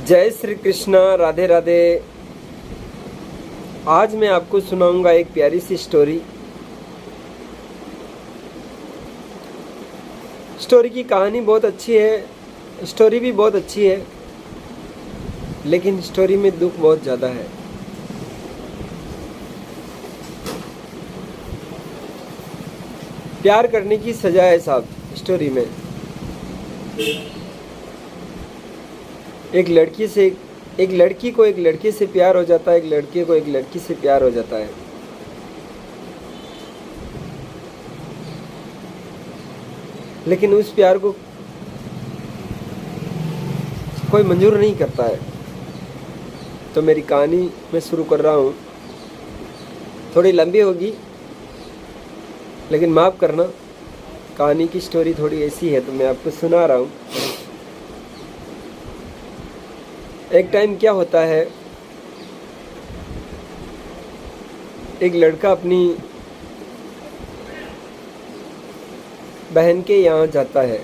जय श्री कृष्णा, राधे राधे। आज मैं आपको सुनाऊंगा एक प्यारी सी स्टोरी। स्टोरी की कहानी बहुत अच्छी है, स्टोरी भी बहुत अच्छी है, लेकिन स्टोरी में दुख बहुत ज़्यादा है। प्यार करने की सजा है साहब। स्टोरी में एक लड़की को एक लड़के से प्यार हो जाता है, एक लड़के को एक लड़की से प्यार हो जाता है। लेकिन उस प्यार को कोई मंजूर नहीं करता है। तो मेरी कहानी मैं शुरू कर रहा हूँ। थोड़ी लंबी होगी, लेकिन माफ़ करना, कहानी की स्टोरी थोड़ी ऐसी है तो मैं आपको सुना रहा हूँ। एक टाइम क्या होता है, एक लड़का अपनी बहन के यहाँ जाता है।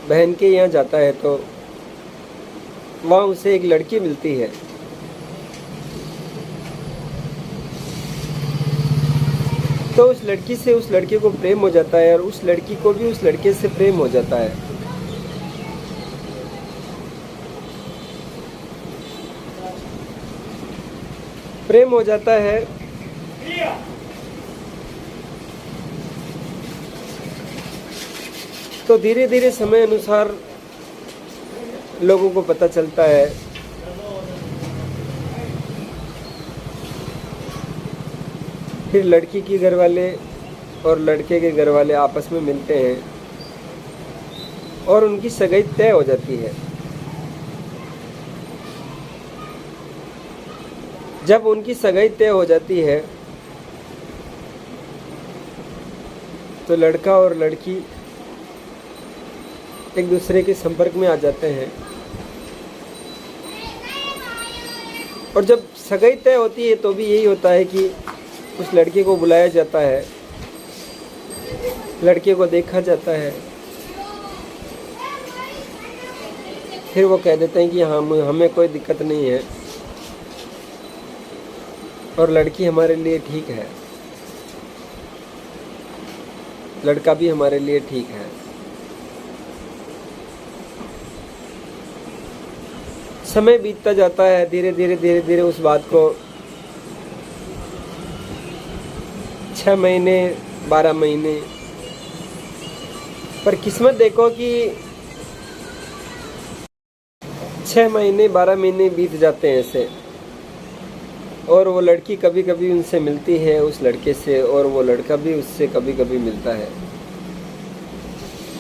बहन के यहाँ जाता है तो वहाँ उसे एक लड़की मिलती है। तो उस लड़की से उस लड़के को प्रेम हो जाता है, और उस लड़की को भी उस लड़के से प्रेम हो जाता है। प्रेम हो जाता है तो धीरे धीरे समय अनुसार लोगों को पता चलता है। फिर लड़की के घर वाले और लड़के के घर वाले आपस में मिलते हैं और उनकी सगाई तय हो जाती है। जब उनकी सगाई तय हो जाती है तो लड़का और लड़की एक दूसरे के संपर्क में आ जाते हैं। और जब सगाई तय होती है तो भी यही होता है कि उस लड़के को बुलाया जाता है, लड़के को देखा जाता है। फिर वो कह देते हैं कि हाँ, हमें कोई दिक्कत नहीं है और लड़की हमारे लिए ठीक है, लड़का भी हमारे लिए ठीक है। समय बीतता जाता है, धीरे धीरे उस बात को 6 महीने 12 महीने, पर किस्मत देखो कि 6 महीने 12 महीने बीत जाते हैं ऐसे। और वो लड़की कभी कभी उनसे मिलती है, उस लड़के से, और वो लड़का भी उससे कभी कभी मिलता है।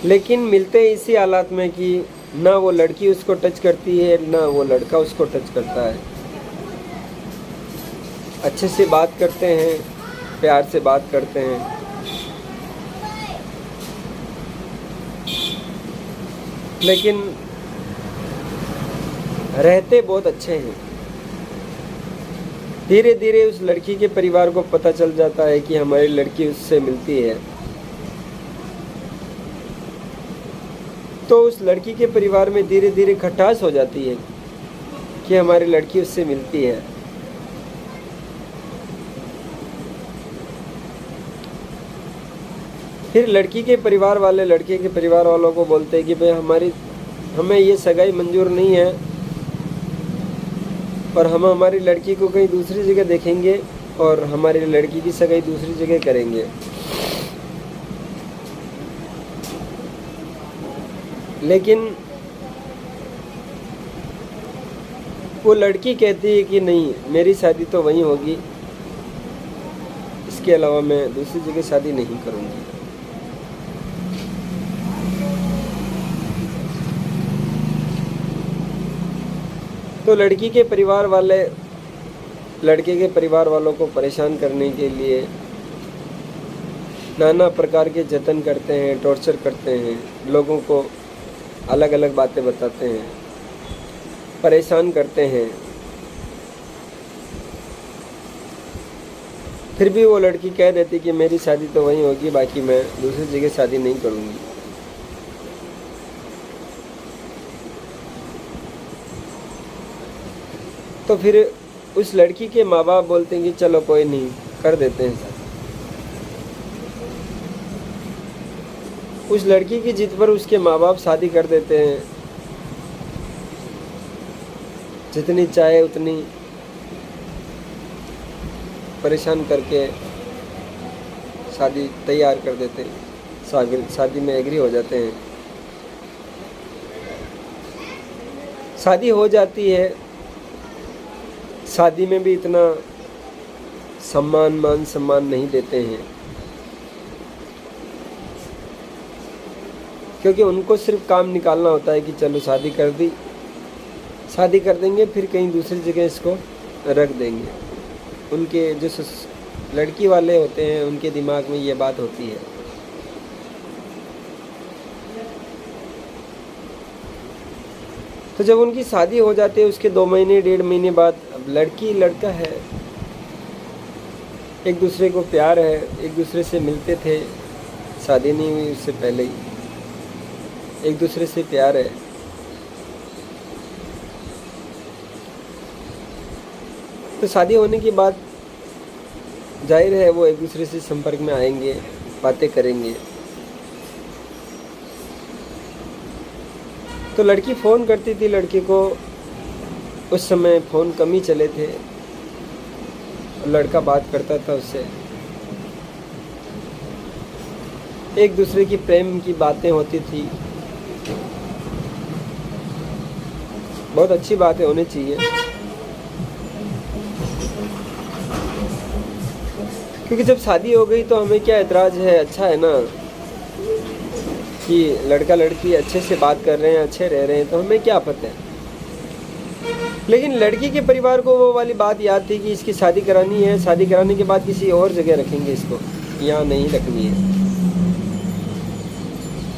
लेकिन मिलते इसी हालात में कि ना वो लड़की उसको टच करती है, ना वो लड़का उसको टच करता है। अच्छे से बात करते हैं, प्यार से बात करते हैं, लेकिन रहते बहुत अच्छे हैं। धीरे धीरे उस लड़की के परिवार को पता चल जाता है कि हमारी लड़की उससे मिलती है। तो उस लड़की के परिवार में धीरे धीरे खटास हो जाती है कि हमारी लड़की उससे मिलती है। फिर लड़की के परिवार वाले लड़के के परिवार वालों को बोलते हैं कि भाई हमें ये सगाई मंजूर नहीं है, और हम हमारी लड़की को कहीं दूसरी जगह देखेंगे और हमारी लड़की की सगाई दूसरी जगह करेंगे। लेकिन वो लड़की कहती है कि नहीं, मेरी शादी तो वहीं होगी, इसके अलावा मैं दूसरी जगह शादी नहीं करूँगी। तो लड़की के परिवार वाले लड़के के परिवार वालों को परेशान करने के लिए नाना प्रकार के जतन करते हैं, टॉर्चर करते हैं, लोगों को अलग अलग बातें बताते हैं, परेशान करते हैं। फिर भी वो लड़की कह देती कि मेरी शादी तो वहीं होगी, बाकी मैं दूसरी जगह शादी नहीं करूँगी। तो फिर उस लड़की के माँ बाप बोलते हैं कि चलो कोई नहीं, कर देते हैं शादी। उस लड़की की जिद पर उसके माँ बाप शादी कर देते हैं, जितनी चाहे उतनी परेशान करके शादी तैयार कर देते हैं, शादी में एग्री हो जाते हैं। शादी हो जाती है, शादी में भी इतना मान सम्मान नहीं देते हैं, क्योंकि उनको सिर्फ काम निकालना होता है कि चलो शादी कर दी, शादी कर देंगे फिर कहीं दूसरी जगह इसको रख देंगे। उनके जो लड़की वाले होते हैं उनके दिमाग में ये बात होती है। तो जब उनकी शादी हो जाती है उसके 2 महीने 1.5 महीने बाद, अब लड़की लड़का है, एक दूसरे को प्यार है, एक दूसरे से मिलते थे, शादी नहीं हुई उससे पहले ही एक दूसरे से प्यार है। तो शादी होने के बाद जाहिर है वो एक दूसरे से संपर्क में आएंगे, बातें करेंगे। तो लड़की फ़ोन करती थी लड़के को, उस समय फ़ोन कम ही चले थे, लड़का बात करता था उससे, एक दूसरे की प्रेम की बातें होती थी। बहुत अच्छी बातें होनी चाहिए, क्योंकि जब शादी हो गई तो हमें क्या एतराज़ है, अच्छा है ना कि लड़का लड़की अच्छे से बात कर रहे हैं, अच्छे रह रहे हैं, तो हमें क्या पता है। लेकिन लड़की के परिवार को वो वाली बात याद थी कि इसकी शादी करानी है, शादी कराने के बाद किसी और जगह रखेंगे इसको, यहाँ नहीं रखनी है,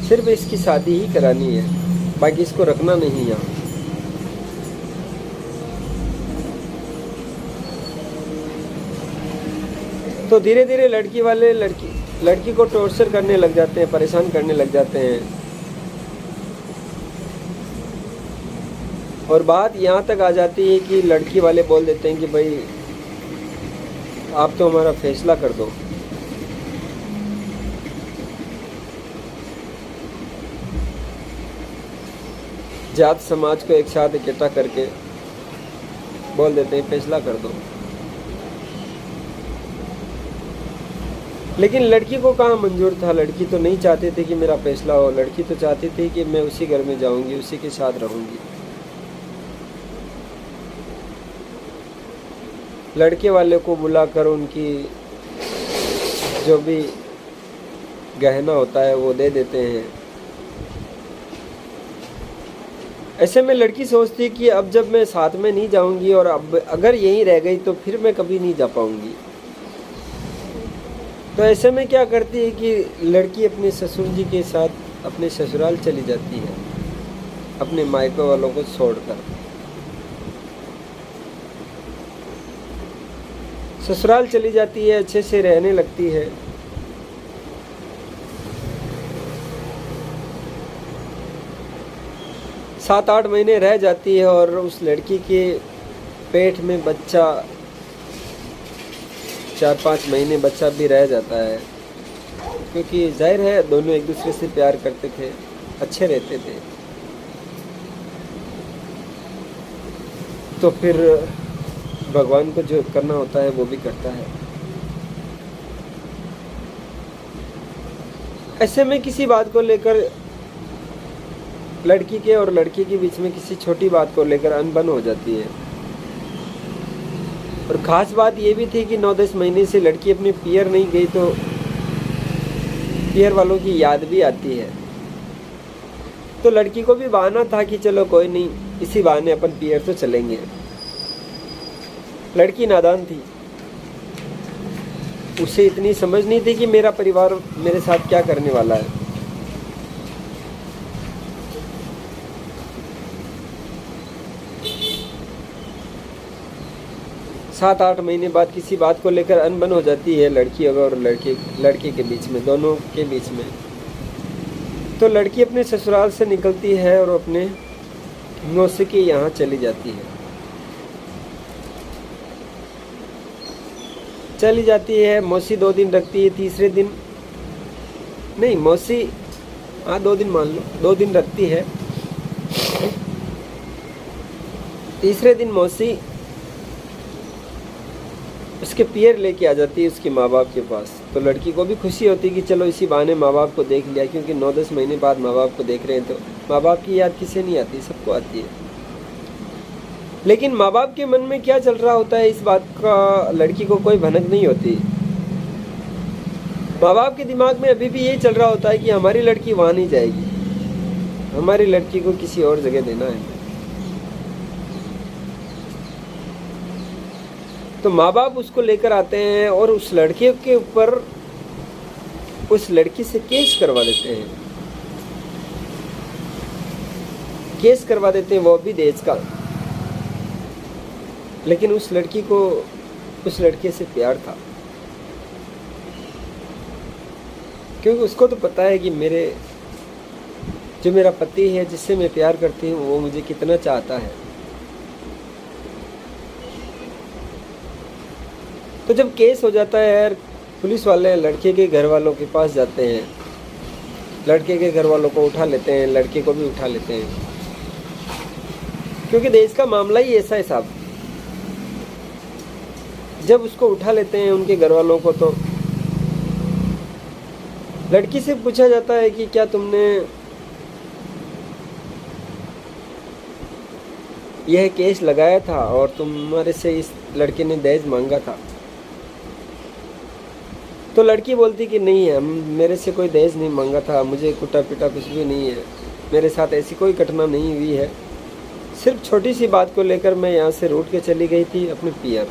सिर्फ इसकी शादी ही करानी है, बाकी इसको रखना नहीं यहाँ। तो धीरे धीरे लड़की वाले लड़की को टॉर्चर करने लग जाते हैं, परेशान करने लग जाते हैं, और बात यहाँ तक आ जाती है कि लड़की वाले बोल देते हैं कि भाई आप तो हमारा फैसला कर दो। जात समाज को एक साथ इकट्ठा करके बोल देते हैं फैसला कर दो। लेकिन लड़की को कहाँ मंजूर था, लड़की तो नहीं चाहती थी कि मेरा फैसला हो, लड़की तो चाहती थी कि मैं उसी घर में जाऊंगी, उसी के साथ रहूंगी। लड़के वाले को बुलाकर उनकी जो भी गहना होता है वो दे देते हैं। ऐसे में लड़की सोचती है कि अब जब मैं साथ में नहीं जाऊंगी और अब अगर यहीं रह गई तो फिर मैं कभी नहीं जा पाऊंगी। तो ऐसे में क्या करती है कि लड़की अपने ससुर जी के साथ अपने ससुराल चली जाती है, अपने मायके वालों को छोड़कर। ससुराल चली जाती है, अच्छे से रहने लगती है। सात 8 महीने रह जाती है और उस लड़की के पेट में बच्चा 4-5 महीने बच्चा भी रह जाता है, क्योंकि जाहिर है दोनों एक दूसरे से प्यार करते थे, अच्छे रहते थे। तो फिर भगवान को जो करना होता है वो भी करता है। ऐसे में किसी बात को लेकर लड़की के और लड़के के बीच में किसी छोटी बात को लेकर अनबन हो जाती है। और ख़ास बात ये भी थी कि 9-10 महीने से लड़की अपने पियर नहीं गई, तो पियर वालों की याद भी आती है। तो लड़की को भी बहाना था कि चलो कोई नहीं, इसी बहाने अपन पियर तो चलेंगे। लड़की नादान थी, उसे इतनी समझ नहीं थी कि मेरा परिवार मेरे साथ क्या करने वाला है। सात 8 महीने बाद किसी बात को लेकर अनबन हो जाती है लड़की और लड़के के बीच में, दोनों के बीच में। तो लड़की अपने ससुराल से निकलती है और अपने मौसी के यहाँ चली जाती है। चली जाती है। मौसी 2 दिन रखती है, तीसरे दिन नहीं, मौसी हाँ 2 दिन मान लो, 2 दिन रखती है। तीसरे दिन मौसी उसके पियर लेके आ जाती है उसके माँ बाप के पास। तो लड़की को भी खुशी होती है कि चलो इसी बहाने माँ बाप को देख लिया, क्योंकि 9-10 महीने बाद माँ बाप को देख रहे हैं। तो माँ बाप की याद किसे नहीं आती, सबको आती है। लेकिन माँ बाप के मन में क्या चल रहा होता है, इस बात का लड़की को कोई भनक नहीं होती। माँ बाप के दिमाग में अभी भी यही चल रहा होता है कि हमारी लड़की वहाँ नहीं जाएगी, हमारी लड़की को किसी और जगह देना है। तो माँ बाप उसको लेकर आते हैं और उस लड़के के ऊपर उस लड़की से केस करवा देते हैं। केस करवा देते हैं, वो भी दहेज का। लेकिन उस लड़की को उस लड़के से प्यार था, क्योंकि उसको तो पता है कि जो मेरा पति है, जिससे मैं प्यार करती हूँ, वो मुझे कितना चाहता है। तो जब केस हो जाता है यार, पुलिस वाले लड़के के घर वालों के पास जाते हैं, लड़के के घर वालों को उठा लेते हैं, लड़के को भी उठा लेते हैं, क्योंकि देश का मामला ही ऐसा है साहब। जब उसको उठा लेते हैं उनके घर वालों को, तो लड़की से पूछा जाता है कि क्या तुमने यह केस लगाया था और तुम्हारे से इस लड़के ने दहेज मांगा था? तो लड़की बोलती कि नहीं है, मेरे से कोई दहेज नहीं मांगा था, मुझे कुटा पिटा कुछ भी नहीं है, मेरे साथ ऐसी कोई घटना नहीं हुई है। सिर्फ छोटी सी बात को लेकर मैं यहाँ से रूठ के चली गई थी अपने पियर,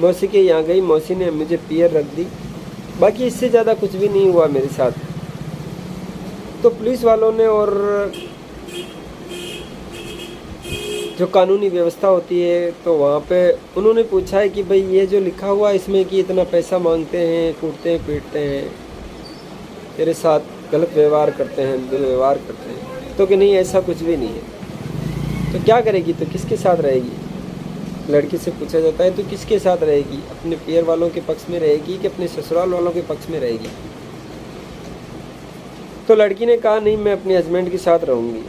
मौसी के यहाँ गई, मौसी ने मुझे पियर रख दी, बाकी इससे ज़्यादा कुछ भी नहीं हुआ मेरे साथ। तो पुलिस वालों ने और जो कानूनी व्यवस्था होती है, तो वहाँ पे उन्होंने पूछा है कि भाई ये जो लिखा हुआ है इसमें कि इतना पैसा मांगते हैं, कूटते हैं, पीटते हैं, तेरे साथ गलत व्यवहार करते हैं, दुर्व्यवहार करते हैं, तो कि नहीं ऐसा कुछ भी नहीं है। तो क्या करेगी, तो किसके साथ रहेगी? लड़की से पूछा जाता है तो किसके साथ रहेगी, अपने पियर वालों के पक्ष में रहेगी कि अपने ससुराल वालों के पक्ष में रहेगी? तो लड़की ने कहा नहीं, मैं अपने हस्बैंड के साथ रहूँगी।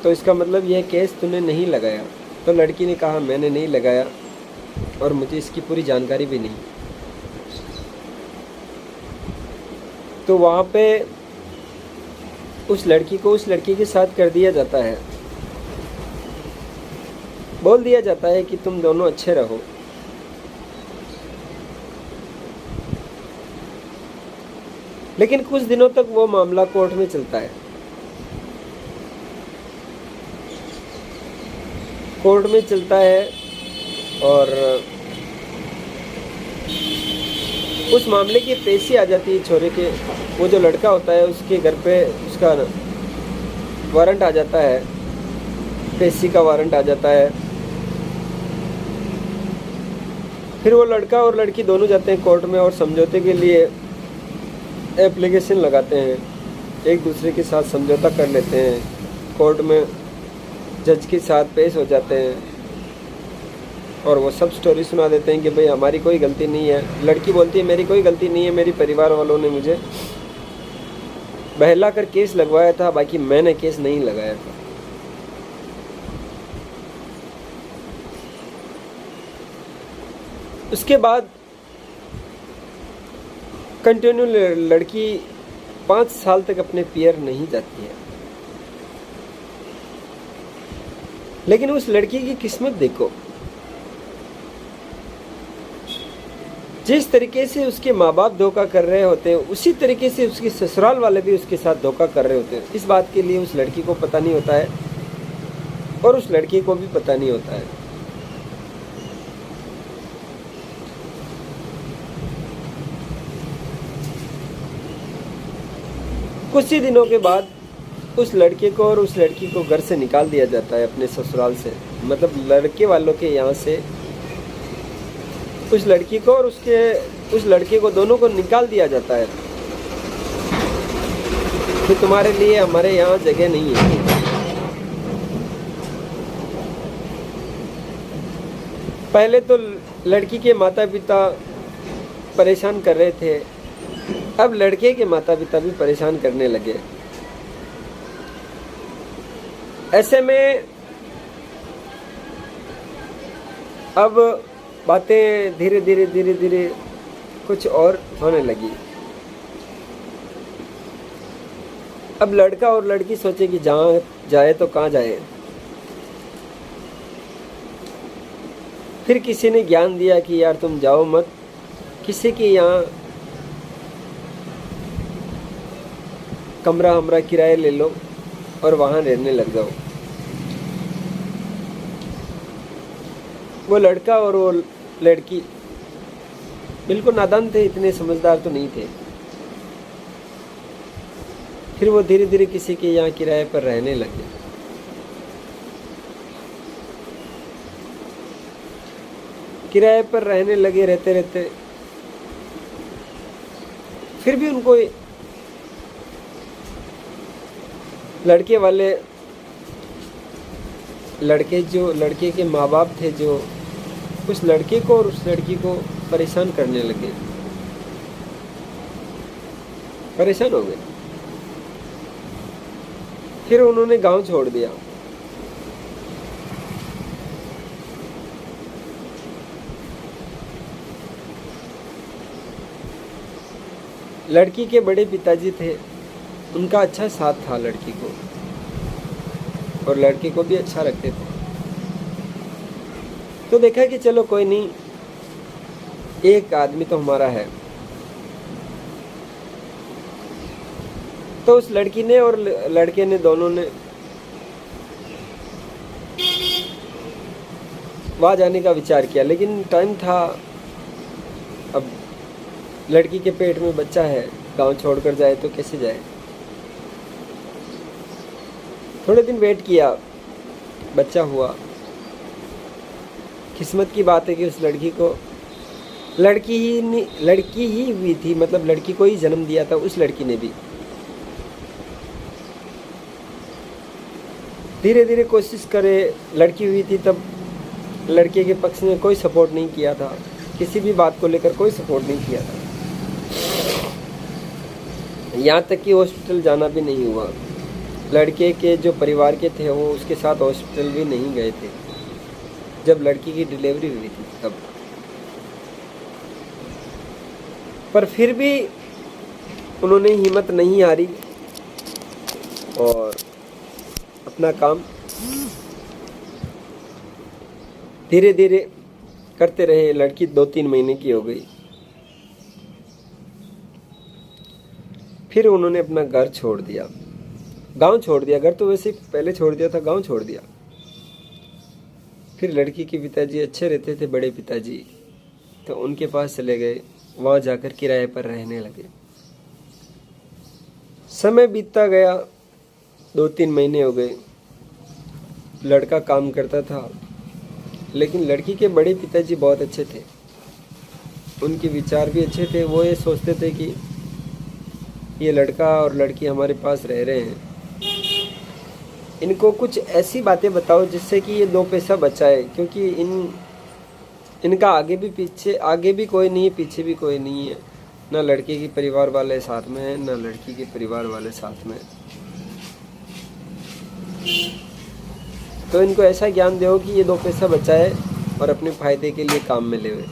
तो इसका मतलब यह केस तूने नहीं लगाया? तो लड़की ने कहा मैंने नहीं लगाया और मुझे इसकी पूरी जानकारी भी नहीं। तो वहाँ पे उस लड़की को उस लड़की के साथ कर दिया जाता है, बोल दिया जाता है कि तुम दोनों अच्छे रहो। लेकिन कुछ दिनों तक वो मामला कोर्ट में चलता है। कोर्ट में चलता है और उस मामले की पेशी आ जाती है छोरे के, वो जो लड़का होता है उसके घर पे उसका वारंट आ जाता है, पेशी का वारंट आ जाता है। फिर वो लड़का और लड़की दोनों जाते हैं कोर्ट में और समझौते के लिए एप्लीकेशन लगाते हैं, एक दूसरे के साथ समझौता कर लेते हैं, कोर्ट में जज के साथ पेश हो जाते हैं और वो सब स्टोरी सुना देते हैं कि भाई हमारी कोई गलती नहीं है। लड़की बोलती है मेरी कोई गलती नहीं है, मेरी परिवार वालों ने मुझे बहला कर केस लगवाया था, बाकी मैंने केस नहीं लगाया था। उसके बाद कंटिन्यू लड़की 5 साल तक अपने पियर नहीं जाती है। लेकिन उस लड़की की किस्मत देखो, जिस तरीके से उसके माँ बाप धोखा कर रहे होते हैं, उसी तरीके से उसके ससुराल वाले भी उसके साथ धोखा कर रहे होते हैं। इस बात के लिए उस लड़की को पता नहीं होता है और उस लड़के को भी पता नहीं होता है। कुछ ही दिनों के बाद उस लड़के को और उस लड़की को घर से निकाल दिया जाता है, अपने ससुराल से, मतलब लड़के वालों के यहाँ से उस लड़की को और उस लड़के को दोनों को निकाल दिया जाता है कि तुम्हारे लिए हमारे यहाँ जगह नहीं है। पहले तो लड़की के माता पिता परेशान कर रहे थे, अब लड़के के माता पिता भी परेशान करने लगे। ऐसे में अब बातें धीरे धीरे कुछ और होने लगी। अब लड़का और लड़की सोचे कि जहाँ जाए तो कहाँ जाए। फिर किसी ने ज्ञान दिया कि यार तुम जाओ मत, किसी के यहाँ कमरा हमरा किराए ले लो और वहाँ रहने लग जाओ। वो लड़का और वो लड़की बिल्कुल नादान थे, इतने समझदार तो नहीं थे। फिर वो धीरे धीरे किसी के यहाँ किराए पर रहने लगे। किराए पर रहने लगे, रहते रहते फिर भी उनको लड़के के माँ बाप थे जो उस लड़के को और उस लड़की को परेशान करने लगे, परेशान हो गए। फिर उन्होंने गांव छोड़ दिया। लड़की के बड़े पिताजी थे, उनका अच्छा साथ था लड़की को, और लड़के को भी अच्छा रखते थे। तो देखा कि चलो कोई नहीं, एक आदमी तो हमारा है। तो उस लड़की ने और लड़के ने, दोनों ने वहाँ जाने का विचार किया, लेकिन टाइम था। अब लड़की के पेट में बच्चा है, गांव छोड़कर जाए तो कैसे जाए। थोड़े दिन वेट किया, बच्चा हुआ। किस्मत की बात है कि उस लड़की को लड़की ही हुई थी, मतलब लड़की को ही जन्म दिया था उस लड़की ने भी। धीरे धीरे कोशिश करे, लड़की हुई थी तब लड़के के पक्ष ने कोई सपोर्ट नहीं किया था, किसी भी बात को लेकर कोई सपोर्ट नहीं किया था। यहाँ तक कि हॉस्पिटल जाना भी नहीं हुआ। लड़के के जो परिवार के थे वो उसके साथ हॉस्पिटल भी नहीं गए थे जब लड़की की डिलीवरी हुई थी तब। पर फिर भी उन्होंने हिम्मत नहीं हारी और अपना काम धीरे धीरे करते रहे। लड़की 2-3 महीने की हो गई। फिर उन्होंने अपना घर छोड़ दिया, गांव छोड़ दिया। घर तो वैसे पहले छोड़ दिया था, गांव छोड़ दिया। फिर लड़की के पिताजी अच्छे रहते थे, बड़े पिताजी, तो उनके पास चले गए। वहाँ जाकर किराए पर रहने लगे। समय बीतता गया, 2-3 महीने हो गए। लड़का काम करता था, लेकिन लड़की के बड़े पिताजी बहुत अच्छे थे, उनके विचार भी अच्छे थे। वो ये सोचते थे कि ये लड़का और लड़की हमारे पास रह रहे हैं, इनको कुछ ऐसी बातें बताओ जिससे कि ये 2 पैसा बचाए, क्योंकि इनका आगे भी कोई नहीं है, पीछे भी कोई नहीं है। ना लड़के के परिवार वाले साथ में है, ना लड़की के परिवार वाले साथ में। तो इनको ऐसा ज्ञान दो कि ये 2 पैसा बचाए और अपने फायदे के लिए काम में लेवे।